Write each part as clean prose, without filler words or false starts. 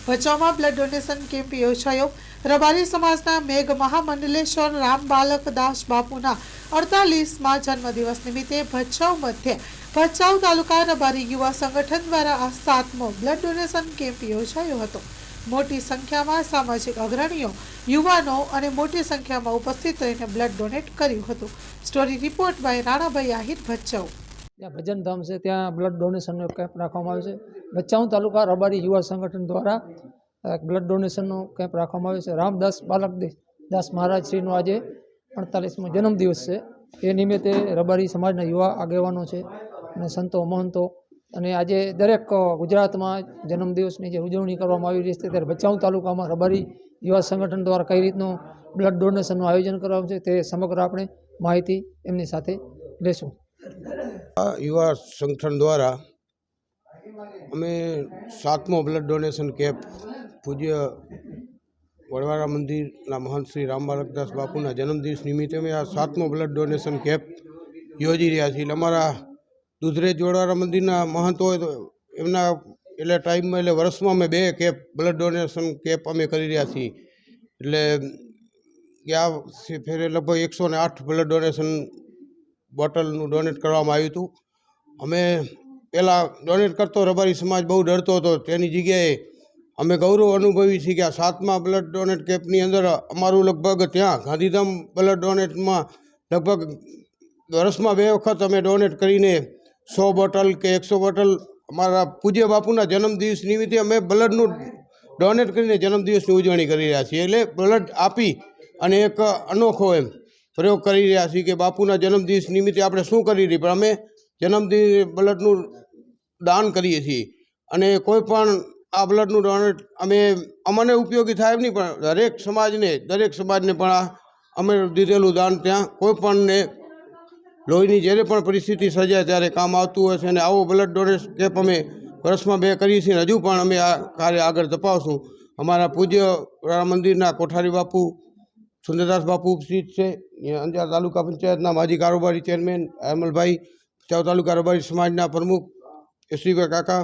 ભચાઉમાં blood donation camp યોજાયો। રબારી સમાજના મેઘ મહામંડલેશ્વર રામ બાલક દાસ બાપુના 48મા જન્મદિવસ નિમિત્તે ભચાઉ મધ્ય ભચાઉ તાલુકા રબારી યુવા સંગઠન દ્વારા આ 7મો બ્લડ ડોનેશન કેમ્પ યોજાયો હતો। મોટી સંખ્યામાં સામાજિક અગ્રણીઓ, યુવાનો અને મોટી સંખ્યામાં ઉપસ્થિત રહીને બ્લડ ડોનેટ કર્યું હતું। Story report by Ranabhai Ahir, Bhachau. ત્યાં ભજન ધામ છે, ત્યાં બ્લડ ડોનેશનનો કેમ્પ રાખવામાં આવ્યો છે। ભચાઉ તાલુકા રબારી યુવા સંગઠન દ્વારા બ્લડ ડોનેશનનો કેમ્પ રાખવામાં આવ્યો છે। રામદાસ બાલક દાસ મહારાજ શ્રીનો આજે 48મો જન્મદિવસ છે। એ નિમિત્તે રબારી સમાજના યુવા આગેવાનો છે અને સંતો મહંતો અને આજે દરેક ગુજરાતમાં જન્મદિવસની જે ઉજવણી કરવામાં આવી રહી છે ત્યારે ભચાઉ તાલુકામાં રબારી યુવા સંગઠન દ્વારા કઈ રીતનું બ્લડ ડોનેશનનું આયોજન કરવામાં છે તે સમગ્ર આપણે માહિતી એમની સાથે લેશું। યુવા સંગઠન દ્વારા અમે 7મો બ્લડ ડોનેશન કેમ્પ પૂજ્ય વડવાળા મંદિરના મહંત શ્રી રામ બાલકદાસ બાપુના જન્મદિવસ નિમિત્તે અમે આ 7મો બ્લડ ડોનેશન કેમ્પ યોજી રહ્યા છીએ। અમારા દુધરેજ વડવાળા મંદિરના મહંત હોય તો એમના એટલે ટાઈમમાં એટલે વર્ષમાં અમે 2 કેમ્પ બ્લડ ડોનેશન કેમ્પ અમે કરી રહ્યા છીએ। એટલે ગયા ફેરે લગભગ 108 બ્લડ ડોનેશન બોટલનું ડોનેટ કરવામાં આવ્યું હતું। અમે પહેલાં ડોનેટ કરતો રબારી સમાજ બહુ ડરતો હતો, તેની જગ્યાએ અમે ગૌરવ અનુભવી છીએ કે આ 7મા બ્લડ ડોનેટ કેમ્પની અંદર અમારું લગભગ ત્યાં ગાંધીધામ બ્લડ ડોનેટમાં લગભગ વર્ષમાં 2 વખત અમે ડોનેટ કરીને 100 બોટલ કે 100 બોટલ અમારા પૂજ્ય બાપુના જન્મદિવસ નિમિત્તે અમે બ્લડનું ડોનેટ કરીને જન્મદિવસની ઉજવણી કરી રહ્યા છીએ। એટલે બ્લડ આપી અને એક અનોખો એમ પ્રયોગ કરી રહ્યા છીએ કે બાપુના જન્મદિવસ નિમિત્તે આપણે શું કરી રહી, પણ અમે જન્મદિવસ બ્લડનું દાન કરીએ છીએ અને કોઈ પણ આ બ્લડનું ડોનેટ અમે અમને ઉપયોગી થાય એમ નહીં, પણ દરેક સમાજને પણ આ અમે દીધેલું દાન ત્યાં કોઈ પણને લોહીની જ્યારે પણ પરિસ્થિતિ સર્જાય ત્યારે કામ આવતું હોય છે। અને આવો બ્લડ ડોનેટ કેમ્પ અમે વર્ષમાં 2 કરીએ છીએ। હજુ પણ અમે આ કાર્ય આગળ ધપાવશું। અમારા પૂજ્ય રામ મંદિરના કોઠારી બાપુ સુંદરદાસ બાપુ ઉપસ્થિત છે, અંજાર તાલુકા પંચાયતના માજી કારોબારી ચેરમેન અમલભાઈ, ભચાઉ તાલુકા રબારી સમાજના પ્રમુખ યશવીભાઈ કાકા,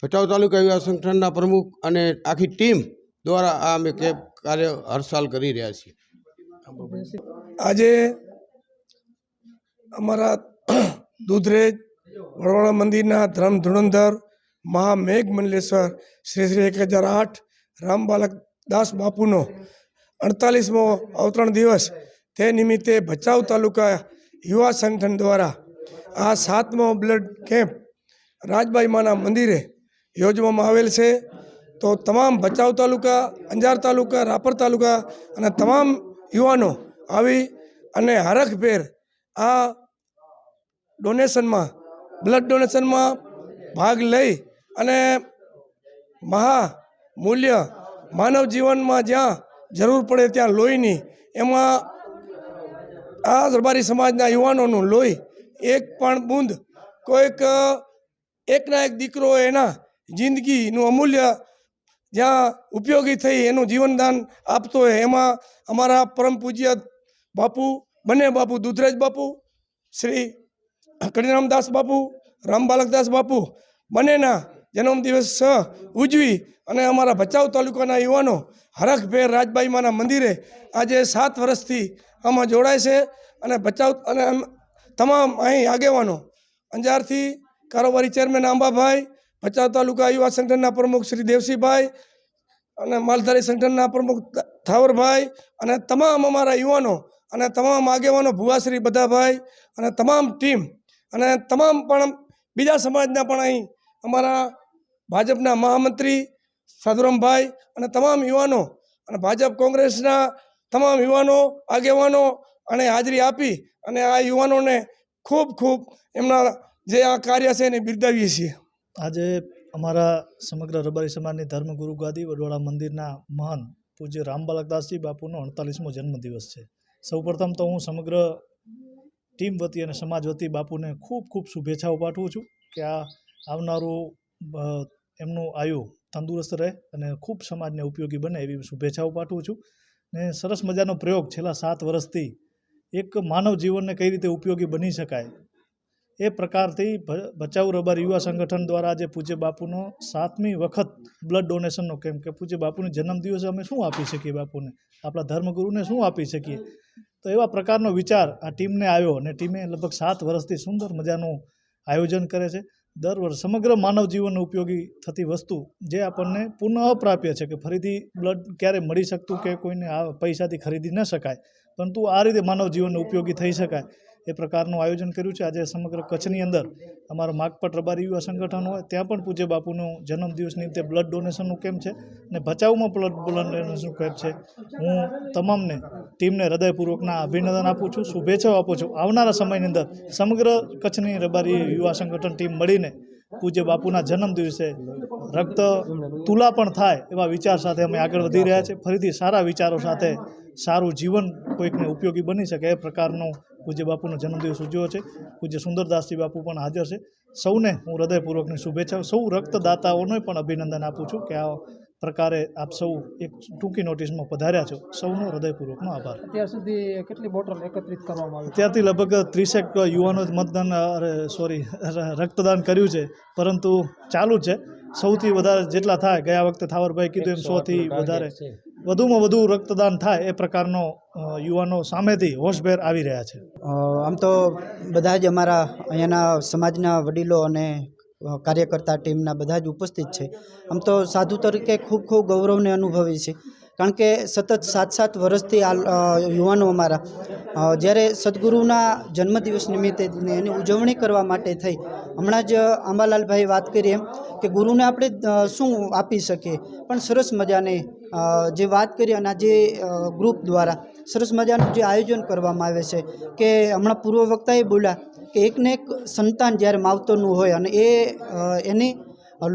ભચાઉ તાલુકા યુવા સંગઠનના પ્રમુખ અને આખી ટીમ દ્વારા આ અમે કેમ્પ કાર્ય હર સાલ કરી રહ્યા છીએ। આજે અમારા દુધરેજ વડવાળા મંદિરના ધર્મ ધુરંધર મહામેઘ મંડલેશ્વર શ્રી 1008 રામ બાલક દાસ બાપુનો 48મો અવતરણ દિવસ તે નિમિત્તે ભચાઉ તાલુકા યુવા સંગઠન દ્વારા આ 7મો બ્લડ કેમ્પ રાજબાઈ માના મંદિરે યોજવામાં આવેલ છે। તો તમામ ભચાઉ તાલુકા, અંજાર તાલુકા, રાપર તાલુકા અને તમામ યુવાનો આવી અને હરખભેર આ ડોનેશનમાં બ્લડ ડોનેશનમાં ભાગ લઈ અને મહામૂલ્ય માનવ જીવનમાં જ્યાં જરૂર પડે ત્યાં લોહીની, એમાં આ રબારી સમાજના યુવાનોનું લોહી એક પણ બૂંદ કોઈક એકના એક દીકરો એના જિંદગીનું અમૂલ્ય જ્યાં ઉપયોગી થઈ એનું જીવનદાન આપતો હોય, એમાં અમારા પરમ પૂજ્ય બાપુ, બંને બાપુ, દુધરેજ બાપુ શ્રી કડીરામદાસ બાપુ, રામ બાલકદાસ બાપુ બંનેના જન્મદિવસ ઉજવી અને અમારા ભચાઉ તાલુકાના યુવાનો હરખભેર રાજબાઈ માના મંદિરે આજે 7 વર્ષથી આમાં જોડાય છે। અને ભચાઉ અને તમામ અહીં આગેવાનો, અંજારથી કારોબારી ચેરમેન આંબાભાઈ, ભચાઉ તાલુકા યુવા સંગઠનના પ્રમુખ શ્રી દેવસિંહભાઈ અને માલધારી સંગઠનના પ્રમુખ થાવરભાઈ અને તમામ અમારા યુવાનો અને તમામ આગેવાનો ભુવાશ્રી બધાભાઈ અને તમામ ટીમ અને તમામ પણ બીજા સમાજના પણ અહીં અમારા ભાજપના મહામંત્રી સાધુરામભાઈ અને તમામ યુવાનો અને ભાજપ કોંગ્રેસના તમામ યુવાનો આગેવાનો અને હાજરી આપી અને આ યુવાનોને ખૂબ ખૂબ એમના જે આ કાર્ય છે એને બિરદાવીએ છીએ। આજે અમારા સમગ્ર રબારી સમાજની ધર્મગુરુ ગાદી વડવાળા મંદિરના મહાન પૂજ્ય રામ બાલકદાસજી બાપુનો 48મો જન્મદિવસ છે। સૌપ્રથમ તો હું સમગ્ર ટીમ વતી અને સમાજ વતી બાપુને ખૂબ ખૂબ શુભેચ્છાઓ પાઠવું છું કે આ આવનારું એમનું આયુ તંદુરસ્ત રહે અને ખૂબ સમાજને ઉપયોગી બને એવી શુભેચ્છાઓ પાઠવું છું। ને સરસ મજાનો પ્રયોગ છેલ્લા 7 વર્ષથી એક માનવ જીવનને કઈ રીતે ઉપયોગી બની શકાય એ પ્રકારથી ભચાઉ રબારી યુવા સંગઠન દ્વારા આજે પૂજ્ય બાપુનો 7મી વખત બ્લડ ડોનેશનનો કેમ્પ કે પૂજ્ય બાપુને જન્મદિવસે અમે શું આપી શકીએ બાપુને, આપણા ધર્મગુરુને શું આપી શકીએ, તો એવા પ્રકારનો વિચાર આ ટીમને આવ્યો અને ટીમે લગભગ 7 વર્ષથી સુંદર મજાનું આયોજન કરે છે. દર વર્ષ સમગ્ર માનવ જીવનને ઉપયોગી થતી વસ્તુ જે આપણને પુનઃ અપ્રાપ્ય છે કે ફરીથી બ્લડ ક્યારે મળી શકતું કે કોઈને આ પૈસાથી ખરીદી ન શકાય, પરંતુ આ રીતે માનવ જીવનને ઉપયોગી થઈ શકાય એ પ્રકારનું આયોજન કર્યું છે. આજે સમગ્ર કચ્છની અંદર અમારો માગપટ રબારી યુવા સંગઠન હોય ત્યાં પણ પૂજ્ય બાપુનો જન્મદિવસ નિમિત્તે બ્લડ ડોનેશનનું કેમ્પ છે અને ભચાઉમાં બ્લડ ડોનેશનનું કેમ્પ છે. હું તમામને ટીમને હૃદયપૂર્વકના અભિનંદન આપું છું, શુભેચ્છાઓ આપું છું. આવનારા સમયની અંદર સમગ્ર કચ્છની રબારી યુવા સંગઠન ટીમ મળીને પૂજ્ય બાપુના જન્મદિવસે રક્ત તુલા પણ થાય એવા વિચાર સાથે અમે આગળ વધી રહ્યા છીએ. ફરીથી સારા વિચારો સાથે સારું જીવન કોઈકને ઉપયોગી બની શકે એ પ્રકારનું પૂજ્ય બાપુનો જન્મદિવસ ઉજવ્યો છે. પૂજ્ય સુંદરદાસજી બાપુ પણ હાજર છે. સૌને હું હૃદયપૂર્વકની શુભેચ્છાઓ, સૌ રક્તદાતાઓને પણ અભિનંદન આપું છું કે આ પ્રકારે આપ સૌ એક ટૂંકી નોટિસમાં પધાર્યા છો. સૌનો હૃદયપૂર્વકનો આભાર. અત્યાર સુધી કેટલી બોટલ એકત્રિત કરવામાં આવી? અત્યારથી લગભગ 30 યુવાનો રક્તદાન કર્યું છે, પરંતુ ચાલુ જ છે. સૌથી વધારે જેટલા થાય, ગયા વખતે થાવરભાઈ કીધું એમ 100થી વધારે વધુમાં વધુ રક્તદાન થાય એ પ્રકારનો યુવાનો સામેથી હોશભેર આવી રહ્યા છે. આમ તો બધા જ અમારા અહીંયાના સમાજના વડીલો અને કાર્યકર્તા ટીમના બધા જ ઉપસ્થિત છે. આમ તો સાધુ તરીકે ખૂબ ખૂબ ગૌરવને અનુભવી છે, કારણ કે સતત 7 વર્ષથી આ યુવાનો અમારા જ્યારે સદગુરુના જન્મદિવસ નિમિત્તે એની ઉજવણી કરવા માટે થઈ. હમણાં જ આંબાલાલભાઈ વાત કરી એમ કે ગુરુને આપણે શું આપી શકીએ, પણ સરસ મજાને જે વાત કરી અને જે ગ્રુપ દ્વારા સરસ મજાનું જે આયોજન કરવામાં આવે છે કે હમણાં પૂર્વ વક્તાએ બોલ્યા કે એકને એક સંતાન જ્યારે માવતરનું હોય અને એની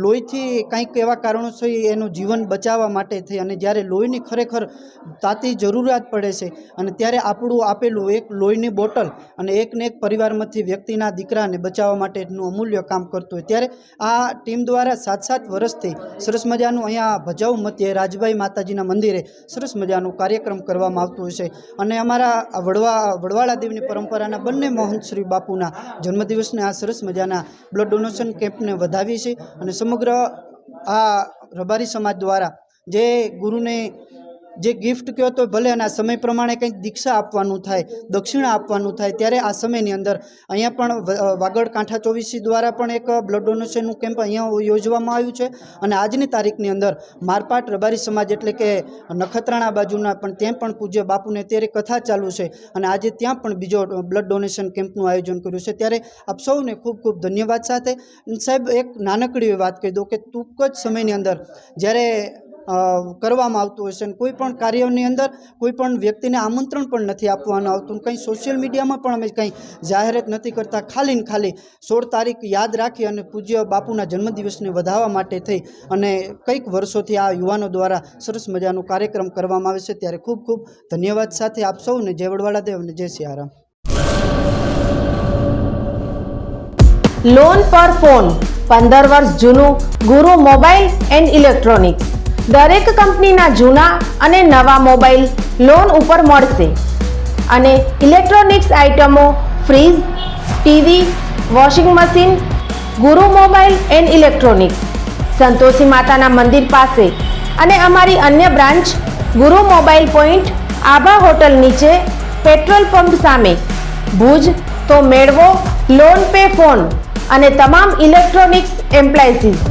લોહીથી કંઈક એવા કારણોસર એનું જીવન બચાવવા માટે થઈ અને જ્યારે લોહીની ખરેખર તાતી જરૂરિયાત પડે છે અને ત્યારે આપણું આપેલું એક લોહીની બોટલ અને એકને એક પરિવારમાંથી વ્યક્તિના દીકરાને બચાવવા માટેનું અમૂલ્ય કામ કરતું હોય, ત્યારે આ ટીમ દ્વારા 7 વર્ષથી સરસ મજાનું અહીંયા ભચાઉ મધ્યે રાજભાઈ માતાજીના મંદિરે સરસ મજાનું કાર્યક્રમ કરવામાં આવતું હોય છે. અને અમારા વડવાળા દેવની પરંપરાના બંને મોહન શ્રી બાપુના જન્મદિવસને આ સરસ મજાના બ્લડ ડોનેશન કેમ્પને વધાવી છે. અને સમગ્ર આ રબારી સમાજ દ્વારા જે ગુરુને જે ગિફ્ટ કહો તો ભલે અને આ સમય પ્રમાણે કંઈક દીક્ષા આપવાનું થાય, દક્ષિણા આપવાનું થાય, ત્યારે આ સમયની અંદર અહીંયા પણ વાગડ કાંઠા 24 દ્વારા પણ એક બ્લડ ડોનેશનનું કેમ્પ અહીંયા યોજવામાં આવ્યું છે. અને આજની તારીખની અંદર મારપાટ રબારી સમાજ એટલે કે નખત્રાણા બાજુના પણ ત્યાં પણ પૂજ્ય બાપુને અત્યારે કથા ચાલુ છે અને આજે ત્યાં પણ બીજો બ્લડ ડોનેશન કેમ્પનું આયોજન કર્યું છે. ત્યારે આપ સૌને ખૂબ ખૂબ ધન્યવાદ. સાથે સાહેબ એક નાનકડી વાત કહી દઉં કે ટૂંક જ સમયની અંદર જ્યારે કરવામાં આવતું હોય છે અને કોઈ પણ કાર્યોની અંદર કોઈ પણ વ્યક્તિને આમંત્રણ પણ નથી આપવાનું આવતું, કંઈ સોશિયલ મીડિયામાં પણ અમે કંઈ જાહેરાત નથી કરતા. ખાલી ને ખાલી 16 તારીખ યાદ રાખી અને પૂજ્ય બાપુના જન્મદિવસને વધાવવા માટે થઈ અને કંઈક વર્ષોથી આ યુવાનો દ્વારા સરસ મજાનો કાર્યક્રમ કરવામાં આવે છે. ત્યારે ખૂબ ખૂબ ધન્યવાદ. સાથે આપ સૌને જય વડવાળા દેવ અને જય સિયારામ. લોન પર ફોન 15 વર્ષ જૂનું ગુરુ મોબાઈલ એન્ડ ઇલેક્ટ્રોનિક્સ. દરેક કંપનીના જૂના અને નવા મોબાઈલ લોન ઉપર મળશે અને ઇલેક્ટ્રોનિક્સ આઇટમો ફ્રીજ, ટીવી, વોશિંગ મશીન. ગુરુ મોબાઈલ એન્ડ ઇલેક્ટ્રોનિક્સ સંતોષી માતાના મંદિર પાસે અને અમારી અન્ય બ્રાન્ચ ગુરુ મોબાઈલ પોઈન્ટ આભા હોટલ નીચે પેટ્રોલ પંપ સામે ભુજ. તો મેળવો લોન પે ફોન અને તમામ ઇલેક્ટ્રોનિક્સ એપ્લાયન્સીસ.